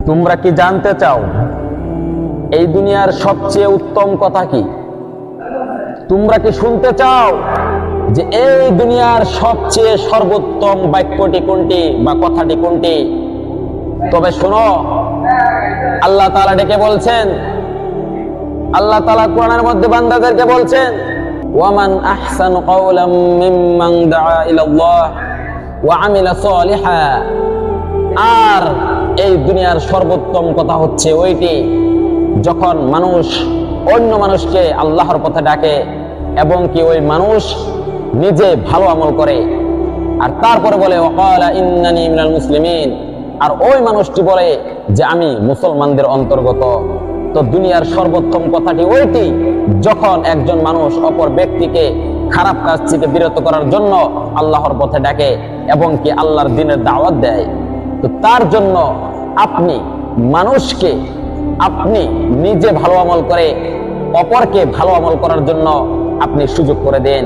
তোমরা কি জানতে চাও এই দুনিয়ার সবচেয়ে উত্তম কথা কি? তোমরা কি শুনতে চাও যে এই দুনিয়ার সবচেয়ে সর্বোত্তম বাক্যটি কোনটি বা কথাটি কোনটি? তবে শোনো, আল্লাহ তাআলা ডেকে বলছেন, আল্লাহ তাআলা কোরআনের মধ্যে বান্দাদেরকে বলছেন, ওয়ামান আহসানু কাওলাম মিম্মান দাআ ইলাল্লাহ ওয়া আমিলা সালিহা। আর এই দুনিয়ার সর্বোত্তম কথা হচ্ছে ওইটি যখন মানুষ অন্য মানুষকে আল্লাহর পথে ডাকে এবং কি ওই মানুষ নিজে ভালো আমল করে আর তারপরে বলে ওয়াকালা ইন্নানি মিনাল মুসলিমিন, আর ওই মানুষটি বলে যে আমি মুসলমানদের অন্তর্গত। তো দুনিয়ার সর্বোত্তম কথাটি ওইটি যখন একজন মানুষ অপর ব্যক্তিকে খারাপ কাজ থেকে বিরত করার জন্য আল্লাহর পথে ডাকে এবং কি আল্লাহর দ্বীনের দাওয়াত দেয়। তো তার জন্য আপনি মানুষকে আপনি নিজে ভালো আমল করে অপরকে ভালো আমল করার জন্য আপনি সুযোগ করে দেন।